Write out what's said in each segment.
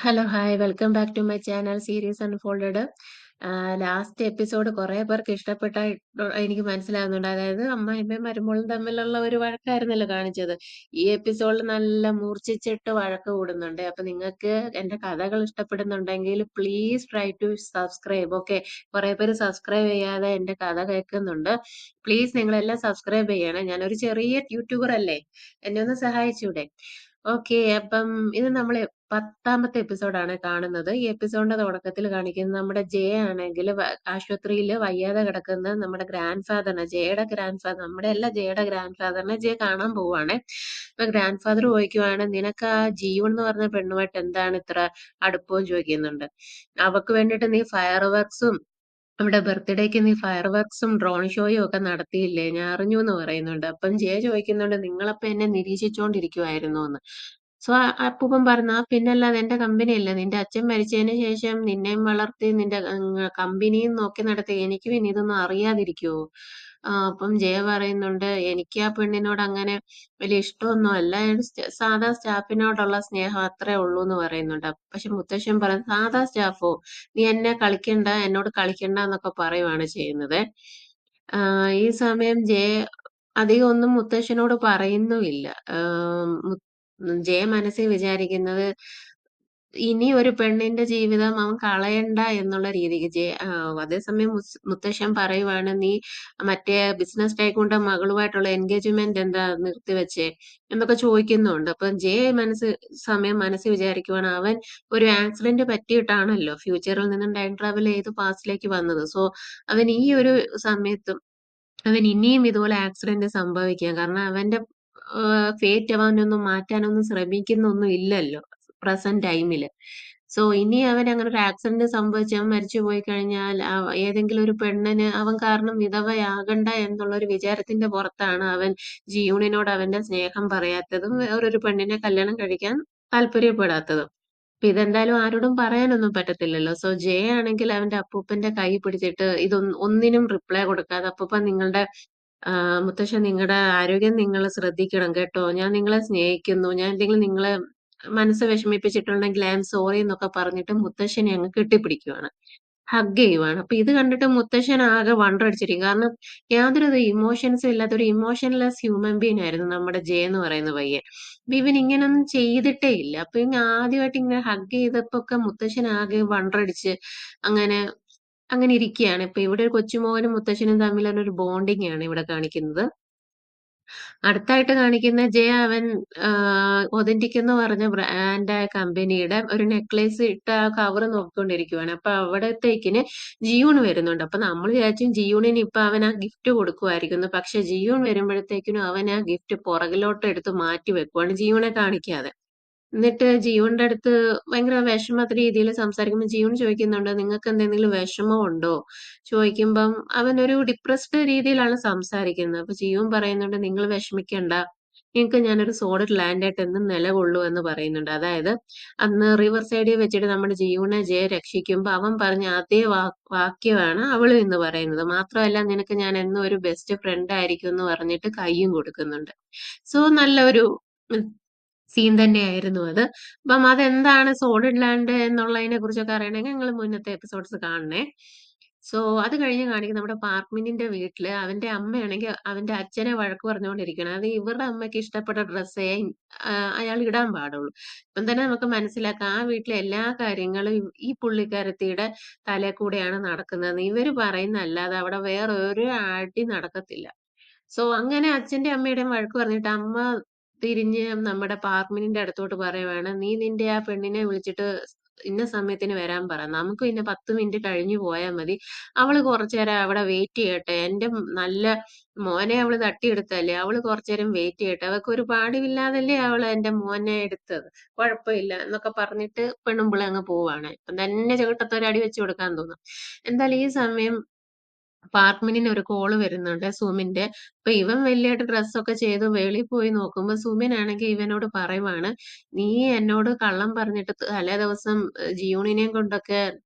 Hello, hi. Welcome back to my channel series Unfolded. Last episode കുറേ പേർക്ക് എനിക്ക് മനസ്സിലാകുന്നുണ്ട്. അതായത് അമ്മായിമ്മയും മരുമോളും തമ്മിലുള്ള ഒരു വഴക്കായിരുന്നല്ലോ കാണിച്ചത്. ഈ എപ്പിസോഡിൽ നല്ല മൂർച്ഛിച്ചിട്ട് വഴക്ക് കൂടുന്നുണ്ട്. അപ്പൊ നിങ്ങൾക്ക് എന്റെ കഥകൾ ഇഷ്ടപ്പെടുന്നുണ്ടെങ്കിൽ please try to subscribe. Okay, കുറേ പേര് സബ്സ്ക്രൈബ് ചെയ്യാതെ എന്റെ കഥ കേൾക്കുന്നുണ്ട്. പ്ലീസ് നിങ്ങളെല്ലാം സബ്സ്ക്രൈബ് ചെയ്യണം. ഞാനൊരു ചെറിയ യൂട്യൂബർ അല്ലേ, എന്നെ ഒന്ന് സഹായിച്ചൂടെ? ഓക്കെ, അപ്പം ഇത് നമ്മൾ 10ാമത്തെ എപ്പിസോഡാണ് കാണുന്നത്. ഈ എപ്പിസോഡിന്റെ തുടക്കത്തിൽ കാണിക്കുന്നത് നമ്മുടെ ജയ ആണെങ്കിൽ ആശുപത്രിയിൽ വയ്യാതെ കിടക്കുന്ന നമ്മുടെ ഗ്രാൻഡ് ഫാദറിനെ, ജയയുടെ ഗ്രാൻഡ് ഫാദർ, നമ്മുടെ അല്ല ജയയുടെ ഗ്രാൻഡ് ഫാദറിനെ ജയ കാണാൻ പോവാണ്. അപ്പൊ ഗ്രാൻഡ് ഫാദർ ചോദിക്കുവാണ്, നിനക്ക് ആ ജീവൻ എന്ന് പറഞ്ഞ പെണ്ണുമായിട്ട് എന്താണ് ഇത്ര അടുപ്പവും ചോദിക്കുന്നുണ്ട്. അവക്ക് വേണ്ടിയിട്ട് നീ ഫയർ വർക്സും അവിടെ ബർത്ത്ഡേക്ക് നീ ഫയർ വർക്സും ഡ്രോൺ ഷോയും ഒക്കെ നടത്തിയില്ലേ, ഞാൻ അറിഞ്ഞു എന്ന് പറയുന്നുണ്ട്. അപ്പം ജയ ചോദിക്കുന്നുണ്ട്, നിങ്ങളപ്പോ എന്നെ നിരീക്ഷിച്ചുകൊണ്ടിരിക്കുവായിരുന്നു എന്ന്. സോ അപ്പൂപ്പൻ പറഞ്ഞു, "ആ പിന്നല്ലാതെ എന്റെ കമ്പനിയല്ലേ, നിന്റെ അച്ഛൻ മരിച്ചതിന് ശേഷം നിന്നെയും വളർത്തി നിന്റെ കമ്പനിയും നോക്കി നടത്തി, എനിക്ക് പിന്നെ ഇതൊന്നും അറിയാതിരിക്കുവോ?" അപ്പം ജയ പറയുന്നുണ്ട്, എനിക്ക് ആ പെണ്ണിനോട് അങ്ങനെ വലിയ ഇഷ്ടമൊന്നും അല്ല, ഒരു സാധാ സ്റ്റാഫിനോടുള്ള സ്നേഹം അത്രേ ഉള്ളൂ എന്ന് പറയുന്നുണ്ട്. പക്ഷെ മുത്തശ്ശൻ പറയും, സാധാ സ്റ്റാഫോ, നീ എന്നെ കളിക്കണ്ട, എന്നോട് കളിക്കണ്ട എന്നൊക്കെ പറയുവാണ് ചെയ്യുന്നത്. ഈ സമയം ജയ അധികം ഒന്നും മുത്തശ്ശനോട് പറയുന്നുമില്ല. ജയ മനസ്സിൽ വിചാരിക്കുന്നത്, ഇനി ഒരു പെണ്ണിന്റെ ജീവിതം അവൻ കളയണ്ട എന്നുള്ള രീതിക്ക് അതേസമയം മുത്തശ്ശൻ പറയുവാണ്, നീ മറ്റേ ബിസിനസ് ടൈക്കൂന്റെ മകളുമായിട്ടുള്ള എൻഗേജ്മെന്റ് എന്താ നിർത്തിവെച്ചേ എന്നൊക്കെ ചോദിക്കുന്നുണ്ട്. അപ്പൊ ജയ മനസ്സിൽ വിചാരിക്കുവാണ്, അവൻ ഒരു ആക്സിഡന്റ് പറ്റിയിട്ടാണല്ലോ ഫ്യൂച്ചറിൽ നിന്നും ടൈം ട്രാവൽ ചെയ്ത് പാസ്റ്റിലേക്ക് വന്നത്. സോ അവൻ ഈ ഒരു സമയത്തും അവൻ ഇനിയും ഇതുപോലെ ആക്സിഡന്റ് സംഭവിക്കാം. കാരണം അവന്റെ ഫേറ്റ് അവനൊന്നും മാറ്റാനൊന്നും ശ്രമിക്കുന്നൊന്നും ഇല്ലല്ലോ പ്രസന്റ് ടൈമില്. സോ ഇനി അവൻ അങ്ങനെ ഒരു ആക്സിഡന്റ് സംഭവിച്ച് അവൻ മരിച്ചു പോയി കഴിഞ്ഞാൽ ഏതെങ്കിലും ഒരു പെണ്ണിന് അവൻ കാരണം വിധവയാകണ്ട എന്നുള്ള ഒരു വിചാരത്തിന്റെ പുറത്താണ് അവൻ ജിയൂണിനോട് അവന്റെ സ്നേഹം പറയാത്തതും വേറൊരു പെണ്ണിനെ കല്യാണം കഴിക്കാൻ താല്പര്യപ്പെടാത്തതും. അപ്പൊ ഇതെന്തായാലും ആരോടും പറയാനൊന്നും പറ്റത്തില്ലല്ലോ. സോ ജയ ആണെങ്കിൽ അവന്റെ അപ്പൂപ്പന്റെ കൈ പിടിച്ചിട്ട് ഒന്നിനും റിപ്ലൈ കൊടുക്കാതെ, അപ്പൂപ്പൻ നിങ്ങളുടെ മുത്തശ്ശൻ, നിങ്ങളുടെ ആരോഗ്യം നിങ്ങൾ ശ്രദ്ധിക്കണം കേട്ടോ. ഞാൻ നിങ്ങളെ സ്നേഹിക്കുന്നു. ഞാൻ എന്തെങ്കിലും നിങ്ങളെ മനസ്സ് വിഷമിപ്പിച്ചിട്ടുണ്ടെങ്കിൽ ഐ ആം സോറി എന്നൊക്കെ പറഞ്ഞിട്ട് മുത്തശ്ശനെ അങ്ങ് കെട്ടിപ്പിടിക്കുവാണ്. ഹഗ് ചെയ്യുവാണ്. അപ്പൊ ഇത് കണ്ടിട്ട് മുത്തശ്ശൻ ആകെ വണ്ടർ അടിച്ചിരിക്കും. കാരണം യാതൊരുവിധ ഇമോഷൻസും ഇല്ലാത്ത ഒരു ഇമോഷൻലെസ് ഹ്യൂമൻ ബീങ് ആയിരുന്നു നമ്മുടെ ജയ എന്ന് പറയുന്ന പയ്യൻ. അപ്പൊ ഇവൻ ഇങ്ങനൊന്നും ചെയ്തിട്ടേ ഇല്ല. അപ്പൊ ഇവൻ ആദ്യമായിട്ട് ഇങ്ങനെ ഹഗ് ചെയ്തപ്പോഴൊക്കെ മുത്തശ്ശൻ ആകെ വണ്ടർ അടിച്ച് അങ്ങനെ അങ്ങനെ ഇരിക്കുകയാണ്. ഇപ്പൊ ഇവിടെ ഒരു കൊച്ചുമോനും മുത്തശ്ശനും തമ്മിലുള്ള ഒരു ബോണ്ടിങ് ആണ് ഇവിടെ കാണിക്കുന്നത്. അടുത്തായിട്ട് കാണിക്കുന്ന ജയ അവൻ ഒതന്റിക് എന്ന് പറഞ്ഞ ബ്രാൻഡായ കമ്പനിയുടെ ഒരു നെക്ലേസ് ഇട്ട ആ കവർ നോക്കിക്കൊണ്ടിരിക്കുവാണ്. അപ്പൊ അവിടത്തേക്കിന് ജിയൂൺ വരുന്നുണ്ട്. അപ്പൊ നമ്മൾ വിചാരിച്ചും ജിയൂണിന് ഇപ്പൊ അവൻ ആ ഗിഫ്റ്റ് കൊടുക്കുമായിരിക്കുന്നു. പക്ഷെ ജിയൂൺ വരുമ്പോഴത്തേക്കിനും അവൻ ആ ഗിഫ്റ്റ് പുറകിലോട്ട് എടുത്ത് മാറ്റി വെക്കുവാണ്, ജിയൂണെ കാണിക്കാതെ. എന്നിട്ട് ജിയൂണിന്റെ അടുത്ത് ഭയങ്കര വിഷമത്ത രീതിയിൽ സംസാരിക്കുമ്പോൾ ജിയൂൺ ചോദിക്കുന്നുണ്ട്, നിങ്ങൾക്ക് എന്തെങ്കിലും വിഷമമുണ്ടോ? ചോദിക്കുമ്പം അവൻ ഒരു ഡിപ്രസ്ഡ് രീതിയിലാണ് സംസാരിക്കുന്നത്. അപ്പൊ ജിയൂൺ പറയുന്നുണ്ട്, നിങ്ങൾ വിഷമിക്കണ്ട, നിങ്ങൾക്ക് ഞാനൊരു സോളിഡ് ലാൻഡ് ആയിട്ട് എന്നും നിലകൊള്ളൂ എന്ന് പറയുന്നുണ്ട്. അതായത് അന്ന് റിവർ സൈഡിൽ വെച്ചിട്ട് നമ്മുടെ ജിയൂണെ ജയ രക്ഷിക്കുമ്പോൾ അവൻ പറഞ്ഞ അതേ വാക്യമാണ് അവളും ഇന്ന് പറയുന്നത്. മാത്രമല്ല, നിനക്ക് ഞാൻ എന്നും ഒരു ബെസ്റ്റ് ഫ്രണ്ട് ആയിരിക്കും എന്ന് പറഞ്ഞിട്ട് കയ്യും കൊടുക്കുന്നുണ്ട്. സോ നല്ലൊരു സീൻ തന്നെയായിരുന്നു അത്. അപ്പം അതെന്താണ് സോളിഡ് ലാൻഡ് എന്നുള്ളതിനെ കുറിച്ചൊക്കെ അറിയണമെങ്കിൽ നിങ്ങൾ മുന്നത്തെ എപ്പിസോഡ്സ് കാണണേ. സോ അത് കഴിഞ്ഞ് കാണിക്കുന്നത് നമ്മുടെ പാർക്ക്മിനിന്റെ വീട്ടില് അവന്റെ അമ്മയാണെങ്കിൽ അവന്റെ അച്ഛനെ വഴക്ക് പറഞ്ഞുകൊണ്ടിരിക്കുകയാണ്. അത് ഇവരുടെ അമ്മയ്ക്ക് ഇഷ്ടപ്പെട്ട ഡ്രസ്സേ അയാൾ ഇടാൻ പാടുള്ളൂ. ഇപ്പം തന്നെ നമുക്ക് മനസ്സിലാക്കാം ആ വീട്ടിലെ എല്ലാ കാര്യങ്ങളും ഈ പുള്ളിക്കാരത്തിയുടെ തലേ കൂടെയാണ് നടക്കുന്നതെന്ന്. ഇവര് പറയുന്നതല്ലാതെ അവിടെ വേറെ ഒരു അടി നടക്കത്തില്ല. സോ അങ്ങനെ അച്ഛന്റെയും അമ്മയുടെയും വഴക്ക് പറഞ്ഞിട്ട് അമ്മ തിരിഞ്ഞ് നമ്മുടെ പാർമിനിന്റെ അടുത്തോട്ട് പറയുവാണ്, നീ നിന്റെ ആ പെണ്ണിനെ വിളിച്ചിട്ട് ഇന്ന സമയത്തിന് വരാൻ പറ. നമുക്ക് പിന്നെ 10 മിനിറ്റ് കഴിഞ്ഞു പോയാ മതി. അവള് കുറച്ചേരം അവിടെ വെയിറ്റ് ചെയ്യട്ടെ. എന്റെ നല്ല മോനെ അവള് തട്ടിയെടുത്തതല്ലേ. അവള് കുറച്ചേരം വെയിറ്റ് ചെയ്യട്ടെ. അവൾക്കൊരു പാടില്ലാതല്ലേ അവള് എന്റെ മോനെ എടുത്തത്. കുഴപ്പമില്ല എന്നൊക്കെ പറഞ്ഞിട്ട് പെണ്ണും പിള്ളേം അങ്ങ് പോവാണ്. ഇപ്പം തന്നെ ചെകിട്ടത്തൊരു അടി വെച്ച് കൊടുക്കാൻ തോന്നും. എന്തായാലും ഈ സമയം പാർക്ക്മിനിന് ഒരു കോള് വരുന്നുണ്ട് സുമിന്റെ. അപ്പൊ ഇവൻ വല്യായിട്ട് ഡ്രസ്സൊക്കെ ചെയ്ത് വെളിയിൽ പോയി നോക്കുമ്പോ സുമിനാണെങ്കി ഇവനോട് പറയുവാണ്, നീ എന്നോട് കള്ളം പറഞ്ഞിട്ട് തലേ ദിവസം ജിയൂണിനെയും കൊണ്ടൊക്കെ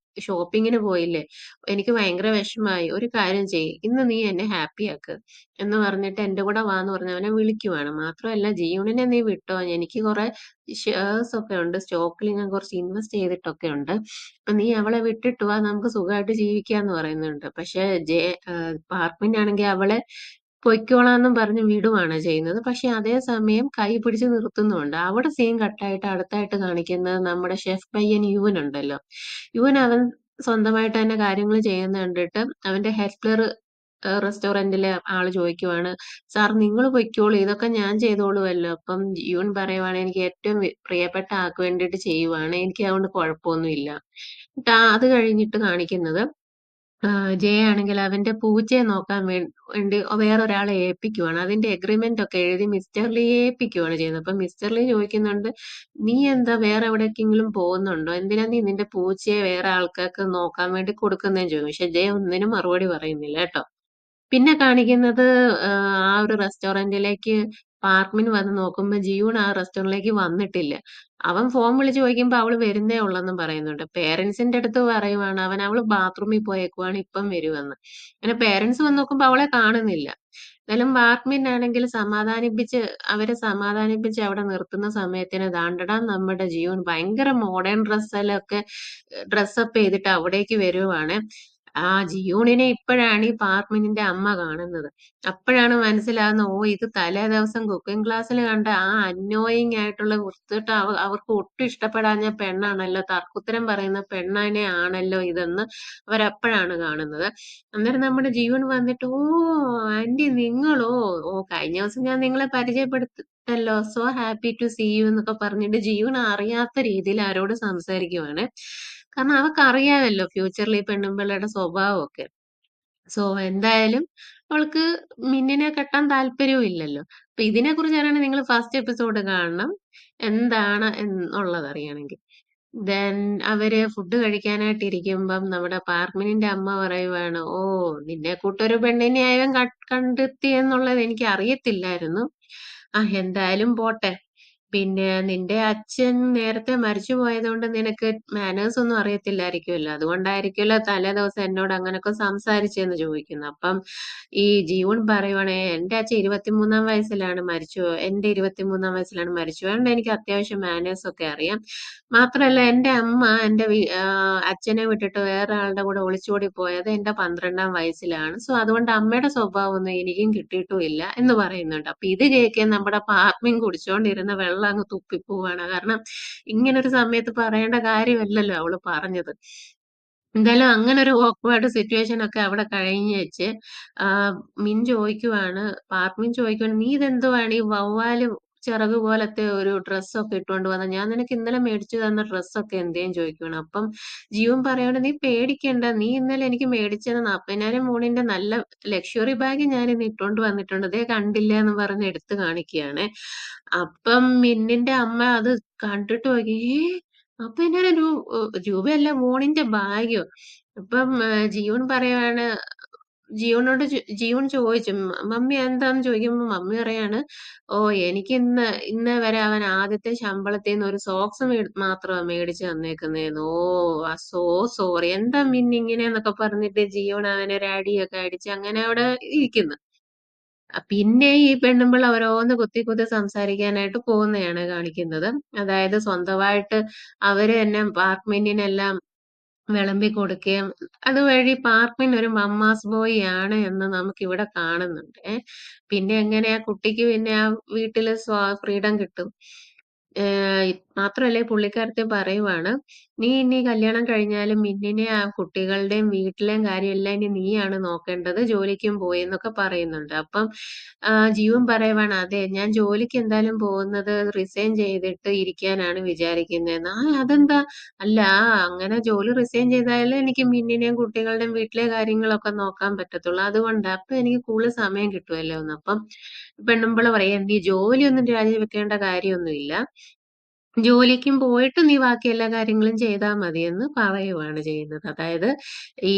ഷോപ്പിങ്ങിന് പോയില്ലേ? എനിക്ക് ഭയങ്കര വിഷമായി. ഒരു കാര്യം ചെയ്യ്, ഇന്ന് നീ എന്നെ ഹാപ്പിയാക്ക് എന്ന് പറഞ്ഞിട്ട് എന്റെ കൂടെ വാന്ന് പറഞ്ഞ് അവനെ വിളിക്കുവാണ്. മാത്രമല്ല ജിയൂണിനെ നീ വിട്ടോ, എനിക്ക് കുറെ ഷെയർസ് ഒക്കെ ഉണ്ട്. സ്റ്റോക്കിൽ ഞാൻ കുറച്ച് ഇൻവെസ്റ്റ് ചെയ്തിട്ടൊക്കെ ഉണ്ട്. അപ്പൊ നീ അവളെ വിട്ടിട്ട് വാ, നമുക്ക് സുഖമായിട്ട് ജീവിക്കാന്ന് പറയുന്നുണ്ട്. പക്ഷെ പാർക്കിനാണെങ്കിൽ അവളെ പൊയ്ക്കോളാന്നും പറഞ്ഞ് വിടുവാണ് ചെയ്യുന്നത്. പക്ഷെ അതേസമയം കൈ പിടിച്ച് നിർത്തുന്നുമുണ്ട്. അവിടെ സീൻ കട്ടായിട്ട് അടുത്തായിട്ട് കാണിക്കുന്നത് നമ്മുടെ ഷെഫ് പയ്യൻ യുവൻ ഉണ്ടല്ലോ. യുവൻ അവൻ സ്വന്തമായിട്ട് തന്നെ കാര്യങ്ങൾ ചെയ്യുന്ന കണ്ടിട്ട് അവന്റെ ഹെൽപ്പർ റെസ്റ്റോറന്റിലെ ആള് ചോദിക്കുവാണ്, സാർ നിങ്ങൾ പൊയ്ക്കോളൂ, ഇതൊക്കെ ഞാൻ ചെയ്തോളുമല്ലോ. അപ്പം യുവൻ പറയുവാണ്, എനിക്ക് ഏറ്റവും പ്രിയപ്പെട്ട ആൾക്ക് വേണ്ടിയിട്ട് ചെയ്യുവാണ്, എനിക്ക് അതുകൊണ്ട് കുഴപ്പമൊന്നുമില്ല. അത് കഴിഞ്ഞിട്ട് കാണിക്കുന്നത് ജയ ആണെങ്കിൽ അവന്റെ പൂച്ചയെ നോക്കാൻ വേണ്ടി വേറൊരാളെ ഏൽപ്പിക്കുവാണ്. അതിന്റെ എഗ്രിമെന്റ് ഒക്കെ എഴുതി മിസ്റ്റർ ലീയെ ഏൽപ്പിക്കുവാണ് ചെയ്യുന്നത്. അപ്പൊ മിസ്റ്റർ ലീ ചോദിക്കുന്നുണ്ട്, നീ എന്താ വേറെ എവിടേക്കെങ്കിലും പോകുന്നുണ്ടോ? എന്തിനാ നീ നിന്റെ പൂച്ചയെ വേറെ ആൾക്കാർക്ക് നോക്കാൻ വേണ്ടി കൊടുക്കുന്നതെന്ന് ചോദിക്കും. പക്ഷെ ജയ ഒന്നിനും മറുപടി പറയുന്നില്ല കേട്ടോ. പിന്നെ കാണിക്കുന്നത് ആ ഒരു റെസ്റ്റോറന്റിലേക്ക് പാർക്ക്മിൻ വന്ന് നോക്കുമ്പോ ജിയൂൺ ആ റെസ്റ്റോറന്റിലേക്ക് വന്നിട്ടില്ല. അവൻ ഫോൺ വിളിച്ച് ചോദിക്കുമ്പോ അവള് വരുന്നേ ഉള്ളെന്നും പറയുന്നുണ്ട്. പേരൻസിന്റെ അടുത്ത് പറയുവാണ് അവള് ബാത്റൂമിൽ പോയേക്കുവാണ്, ഇപ്പം വരുമെന്ന്. അങ്ങനെ പേരൻസ് വന്ന് നോക്കുമ്പോ അവളെ കാണുന്നില്ല. എന്നാലും പാർക്ക്മിൻ ആണെങ്കിൽ അവരെ സമാധാനിപ്പിച്ച് അവിടെ നിർത്തുന്ന സമയത്തിന് ദാണ്ടടാ നമ്മുടെ ജിയൂൺ ഭയങ്കര മോഡേൺ ഡ്രസ്സപ്പ് ചെയ്തിട്ട് അവിടേക്ക് വരുവാണ്. ആ ജിയൂണിനെ ഇപ്പോഴാണ് ഈ പാർമിനിന്റെ അമ്മ കാണുന്നത്. അപ്പോഴാണ് മനസ്സിലാകുന്നത്, ഓ ഇത് തലേ ദിവസം കുക്കിംഗ് ക്ലാസ്സിൽ കണ്ട ആ അന്നോയിങ് ആയിട്ടുള്ള വൃത്തികെട്ട അവർക്ക് ഒട്ടും ഇഷ്ടപ്പെടാഞ്ഞ പെണ്ണാണല്ലോ, തർക്കുത്തരം പറയുന്ന പെണ്ണനെ ആണല്ലോ ഇതെന്ന് അവരപ്പോഴാണ് കാണുന്നത്. അന്നേരം നമ്മുടെ ജീവൻ വന്നിട്ട്, ഓ ആന്റി നിങ്ങളോ, ഓ കഴിഞ്ഞ ദിവസം ഞാൻ നിങ്ങളെ പരിചയപ്പെടുത്തല്ലോ, so happy to see you എന്നൊക്കെ പറഞ്ഞിട്ട് ജീവൻ അറിയാത്ത രീതിയിൽ ആരോട് സംസാരിക്കുവാണ്. കാരണം അവക്കറിയാമല്ലോ ഫ്യൂച്ചറിൽ ഈ പെണ്ണുമ്പിള്ളയുടെ സ്വഭാവമൊക്കെ. സോ എന്തായാലും അവൾക്ക് മിന്നിനെ കെട്ടാൻ താല്പര്യവും ഇല്ലല്ലോ. അപ്പൊ ഇതിനെ കുറിച്ച് അറിയണമെങ്കിൽ നിങ്ങൾ ഫസ്റ്റ് എപ്പിസോഡ് കാണണം, എന്താണ് എന്നുള്ളത് അറിയണമെങ്കിൽ. ദെൻ അവര് ഫുഡ് കഴിക്കാനായിട്ട് ഇരിക്കുമ്പം നമ്മുടെ പാർമിനിന്റെ അമ്മ പറയുവാണ്, ഓ നിന്നെ കൂട്ടൊരു പെണ്ണിനെ അവൻ കണ്ടെത്തി എന്നുള്ളത് എനിക്ക് അറിയത്തില്ലായിരുന്നു. ആ എന്തായാലും പോട്ടെ. പിന്നെ നിന്റെ അച്ഛൻ നേരത്തെ മരിച്ചു പോയതുകൊണ്ട് നിനക്ക് മാനേഴ്സ് ഒന്നും അറിയത്തില്ലായിരിക്കുമല്ലോ. അതുകൊണ്ടായിരിക്കുമല്ലോ തലേ ദിവസം എന്നോട് അങ്ങനൊക്കെ സംസാരിച്ചെന്ന് ചോദിക്കുന്നു. അപ്പം ഈ ജീവൻ പറയുവാണേ, എന്റെ അച്ഛൻ 23-ാം വയസ്സിലാണ് എന്റെ 23-ാം വയസ്സിലാണ് മരിച്ചു. അതുകൊണ്ട് എനിക്ക് അത്യാവശ്യം മാനേഴ്സ് ഒക്കെ അറിയാം. മാത്രമല്ല എന്റെ അമ്മ അച്ഛനെ വിട്ടിട്ട് വേറെ ആളുടെ കൂടെ ഒളിച്ചോടി പോയത് എന്റെ 12-ാം വയസ്സിലാണ്. സോ അതുകൊണ്ട് അമ്മയുടെ സ്വഭാവമൊന്നും എനിക്കും കിട്ടിയിട്ടുമില്ല എന്ന് പറയുന്നുണ്ട്. അപ്പൊ ഇത് കേൾക്കാൻ നമ്മുടെ പാർമിൻ കുടിച്ചോണ്ടിരുന്ന വെള്ളം അങ്ങ് തുപ്പിപ്പോവാണ്. കാരണം ഇങ്ങനൊരു സമയത്ത് പറയേണ്ട കാര്യമല്ലല്ലോ അവള് പറഞ്ഞത്. എന്തായാലും അങ്ങനെ ഒരു ഓക്വേർഡ് സിറ്റുവേഷൻ ഒക്കെ അവിടെ കഴിഞ്ഞേച്ച് ആ, പാർമിൻ ചോദിക്കുവാണ്, നീ ഇതെന്തുവാണ് ഈ വവ്വാല് ചിറക് പോലത്തെ ഒരു ഡ്രസ്സൊക്കെ ഇട്ടുകൊണ്ട് വന്നത്, ഞാൻ നിനക്ക് ഇന്നലെ മേടിച്ചു തന്ന ഡ്രസ്സൊക്കെ എന്തേന്ന് ചോദിക്കുവാണ്. അപ്പം ജീവൻ പറയാണ്, നീ പേടിക്കണ്ട, നീ ഇന്നലെ എനിക്ക് മേടിച്ചത് 40,000 മൂണിന്റെ നല്ല ലക്ഷറി ബാഗ് ഞാൻ ഇന്ന് ഇട്ടോണ്ട് വന്നിട്ടുണ്ട്, ദേ കണ്ടില്ല എന്ന് പറഞ്ഞ് എടുത്ത് കാണിക്കുകയാണ്. അപ്പം മിന്നിന്റെ അമ്മ അത് കണ്ടിട്ട് നോക്കി, അപ്പൊ എന്നാണ് രൂപയല്ല മോണിന്റെ ഭാഗ്യോ. അപ്പം ജീവൻ പറയുവാണ്, ജീവൻ ചോദിച്ചു, മമ്മി എന്താന്ന് ചോദിക്കുമ്പോ മമ്മി പറയാണ്, ഓ എനിക്ക് ഇന്ന് വരെ അവൻ ആദ്യത്തെ ശമ്പളത്തിൽ നിന്ന് ഒരു സോക്സ് മാത്രമാ മേടിച്ച് തന്നേക്കുന്നേന്ന്. ഓ സോ സോറി, എന്താ മിന്നിങ്ങനെന്നൊക്കെ പറഞ്ഞിട്ട് ജീവൻ അവനെ ഒരു അടിയൊക്കെ അടിച്ച് അങ്ങനെ അവിടെ ഇരിക്കുന്നു. പിന്നെ ഈ പെണ്ണുമ്പിള്ള ഓരോന്ന് കുത്തി കുത്തി സംസാരിക്കാനായിട്ട് പോകുന്നതാണ് കാണിക്കുന്നത്. അതായത് സ്വന്തമായിട്ട് അവര് തന്നെ പാർക്ക്മെന്റിനെല്ലാം വിളമ്പി കൊടുക്കുകയും അതുവഴി പാർക്ക്മിൻ ഒരു മമ്മാസ് ബോയ് ആണ് എന്ന് നമുക്കിവിടെ കാണുന്നുണ്ട്. പിന്നെ എങ്ങനെ ആ കുട്ടിക്ക് പിന്നെ ആ വീട്ടില് ഫ്രീഡം കിട്ടും. മാത്രമല്ല ഈ പുള്ളിക്കാരത്തി പറയുവാണ്, നീ ഇനി കല്യാണം കഴിഞ്ഞാലും മിന്നിനെ ആ കുട്ടികളുടെയും വീട്ടിലെയും കാര്യമെല്ലാം ഇനി നീയാണ് നോക്കേണ്ടത്, ജോലിക്കും പോയി എന്നൊക്കെ പറയുന്നുണ്ട്. അപ്പം ജീവൻ പറയുവാണ്, അതെ ഞാൻ ജോലിക്ക് എന്തായാലും പോകുന്നത് റിസൈൻ ചെയ്തിട്ട് ഇരിക്കാനാണ് വിചാരിക്കുന്നതെന്ന്. അതെന്താ? അല്ല അങ്ങനെ ജോലി റിസൈൻ ചെയ്താലേ എനിക്ക് മിന്നിനെയും കുട്ടികളുടെയും വീട്ടിലെ കാര്യങ്ങളൊക്കെ നോക്കാൻ പറ്റത്തുള്ളൂ. അതുകൊണ്ടാ. അപ്പൊ എനിക്ക് കൂടുതൽ സമയം കിട്ടുമല്ലോ എന്ന്. അപ്പം പെണ്ണുമ്പിള്ള പറയാ, നീ ജോലിയൊന്നും രാജിവെക്കേണ്ട കാര്യമൊന്നുമില്ല, ജോലിക്കും പോയിട്ട് നീ ബാക്കി എല്ലാ കാര്യങ്ങളും ചെയ്താൽ മതിയെന്ന് പറയുവാണ് ചെയ്യുന്നത്. അതായത് ഈ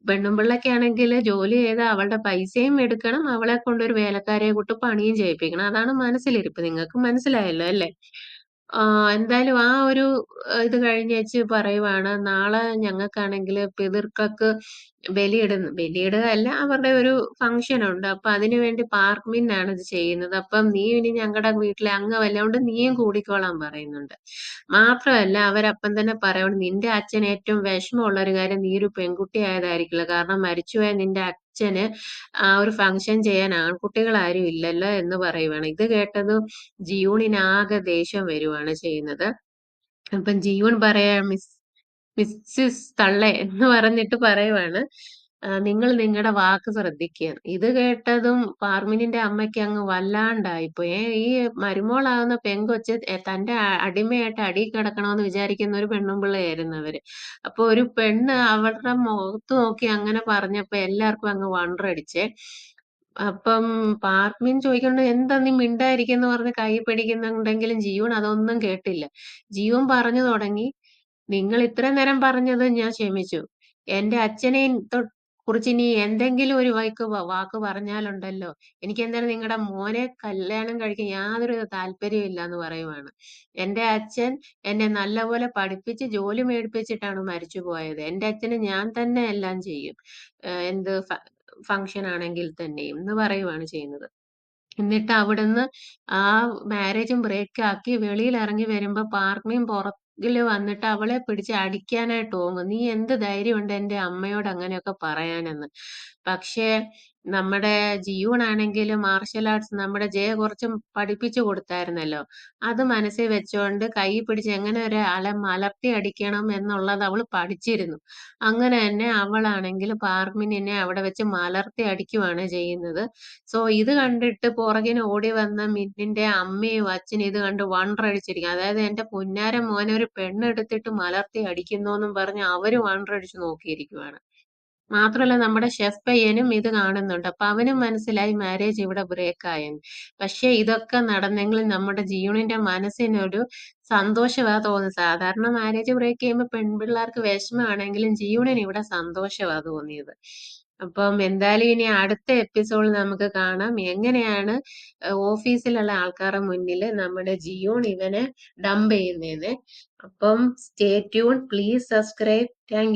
പെണ്ണുമ്പിള്ളക്കാണെങ്കില് ജോലി ചെയ്ത് അവളുടെ പൈസയും എടുക്കണം, അവളെ കൊണ്ടൊരു വേലക്കാരിയെ കൂട്ട് പണിയും ചെയ്യിപ്പിക്കണം. അതാണ് മനസ്സിലിരിപ്പ്. നിങ്ങൾക്ക് മനസ്സിലായല്ലോ അല്ലേ? എന്തായാലും ആ ഒരു ഇത് കഴിഞ്ഞേച്ച് പറയുവാണ്, നാളെ ഞങ്ങൾക്കാണെങ്കില് പിതൃക്കൾക്ക് ബലിയിടുകയല്ല, അവരുടെ ഒരു ഫംഗ്ഷനുണ്ട്. അപ്പൊ അതിനു വേണ്ടി പാർക്ക്മിന്നാണ് ഇത് ചെയ്യുന്നത്. അപ്പം നീ ഇനി ഞങ്ങടെ വീട്ടിലെ അംഗമല്ല, അതുകൊണ്ട് നീയും കൂടിക്കോളാൻ പറയുന്നുണ്ട്. മാത്രമല്ല അവരപ്പം തന്നെ പറയാണ്, നിന്റെ അച്ഛന് ഏറ്റവും വിഷമമുള്ള ഒരു കാര്യം നീ ഒരു പെൺകുട്ടി ആയതായിരിക്കില്ല. കാരണം മരിച്ചുപോയ നിന്റെ അച്ഛന് ആ ഒരു ഫംഗ്ഷൻ ചെയ്യാൻ ആൺകുട്ടികളാരും ഇല്ലല്ലോ എന്ന് പറയുവാണ്. ഇത് കേട്ടതും ജിയൂണിനാകെ ദേഷ്യം വരുവാണ് ചെയ്യുന്നത്. അപ്പം ജിയൂൺ പറയാ, മിസ്സിസ് തള്ളെ എന്ന് പറഞ്ഞിട്ട് പറയുവാണ്, നിങ്ങൾ നിങ്ങളുടെ വാക്ക് ശ്രദ്ധിക്കുക. ഇത് കേട്ടതും പാർമിനിന്റെ അമ്മയ്ക്ക് അങ്ങ് വല്ലാണ്ടായിപ്പോയി. ഈ മരുമോളാകുന്ന പെങ്കൊച്ച് തന്റെ അടിമയായിട്ട് അടിയിൽ കിടക്കണമെന്ന് വിചാരിക്കുന്ന ഒരു പെണ്ണും പിള്ളയായിരുന്നു അവര്. അപ്പൊ ഒരു പെണ്ണ് അവരുടെ മുഖത്ത് നോക്കി അങ്ങനെ പറഞ്ഞപ്പോ എല്ലാവർക്കും അങ്ങ് വണ്ടറടിച്ചേ. അപ്പം പാർക്ക്മിൻ ചോദിക്കണ്ട്, എന്താ നീ മിണ്ടാതിരിക്കെന്ന് പറഞ്ഞ് കൈ പിടിക്കുന്നുണ്ടെങ്കിലും ജിയൂൺ അതൊന്നും കേട്ടില്ല. ജിയൂൺ പറഞ്ഞു തുടങ്ങി, നിങ്ങൾ ഇത്രയും നേരം പറഞ്ഞത് ഞാൻ ക്ഷമിച്ചു. എന്റെ അച്ഛനെ കുറിച്ച് ഇനി എന്തെങ്കിലും ഒരു വാക്ക് പറഞ്ഞാലുണ്ടല്ലോ, എനിക്ക് എന്തായാലും നിങ്ങളുടെ മോനെ കല്യാണം കഴിക്കാൻ യാതൊരു താല്പര്യവും ഇല്ലാന്ന് പറയുവാണ്. എന്റെ അച്ഛൻ എന്നെ നല്ലപോലെ പഠിപ്പിച്ച് ജോലി മേടിപ്പിച്ചിട്ടാണ് മരിച്ചു പോയത്. എന്റെ അച്ഛന് ഞാൻ തന്നെ എല്ലാം ചെയ്യും. എന്ത് ഫംഗ്ഷൻ ആണെങ്കിൽ തന്നെയും എന്ന് പറയുവാണ് ചെയ്യുന്നത്. എന്നിട്ട് അവിടുന്ന് ആ മാരേജും ബ്രേക്ക് ആക്കി വെളിയിൽ ഇറങ്ങി വരുമ്പോ പാർക്ക്മിൻ പുറകില് വന്നിട്ട് അവളെ പിടിച്ച് അടിക്കാനായിട്ട് ഓങ്ങും. നീ എന്ത് ധൈര്യമുണ്ട് എന്റെ അമ്മയോട് അങ്ങനെയൊക്കെ പറയാനെന്ന്. പക്ഷേ നമ്മുടെ ജിയൂൺ ആണെങ്കിലും മാർഷൽ ആർട്സ് നമ്മുടെ ജയ കുറച്ചും പഠിപ്പിച്ചു കൊടുത്തായിരുന്നല്ലോ. അത് മനസ്സിൽ വെച്ചുകൊണ്ട് കൈ പിടിച്ച് എങ്ങനെ ഒരാളെ മലർത്തി അടിക്കണം എന്നുള്ളത് അവള് പഠിച്ചിരുന്നു. അങ്ങനെ തന്നെ അവളാണെങ്കിൽ പാർക്ക്മിനിനെ അവിടെ വെച്ച് മലർത്തി അടിക്കുവാണ് ചെയ്യുന്നത്. സോ ഇത് കണ്ടിട്ട് പുറകിന് ഓടി വന്ന മിന്നിന്റെ അമ്മയും അച്ഛനും ഇത് കണ്ട് വണ്ടറടിച്ചിരിക്കും. അതായത് എന്റെ പുന്നാര മോനെ ഒരു പെണ്ണെടുത്തിട്ട് മലർത്തി അടിക്കുന്നൂന്നും പറഞ്ഞ് അവര് വണ്ടറടിച്ച് നോക്കിയിരിക്കുവാണ്. മാത്രമല്ല നമ്മുടെ ഷെഫ് പയ്യനും ഇത് കാണുന്നുണ്ട്. അപ്പൊ അവനും മനസ്സിലായി മാരേജ് ഇവിടെ ബ്രേക്ക് ആയെന്ന്. പക്ഷെ ഇതൊക്കെ നടന്നെങ്കിലും നമ്മുടെ ജിയൂണിന്റെ മനസ്സിനൊരു സന്തോഷവാ തോന്നുന്നത്. സാധാരണ മാരേജ് ബ്രേക്ക് ചെയ്യുമ്പോൾ പെൺപിള്ളേർക്ക് വിഷമമാണെങ്കിലും ജിയൂണിന് ഇവിടെ സന്തോഷവാ തോന്നിയത്. അപ്പം എന്തായാലും ഇനി അടുത്ത എപ്പിസോഡിൽ നമുക്ക് കാണാം എങ്ങനെയാണ് ഓഫീസിലുള്ള ആൾക്കാരുടെ മുന്നിൽ നമ്മുടെ ജിയൂൺ ഇവനെ ഡംപ് ചെയ്യുന്നതെന്ന്. അപ്പം stay tune, please subscribe. Thank you.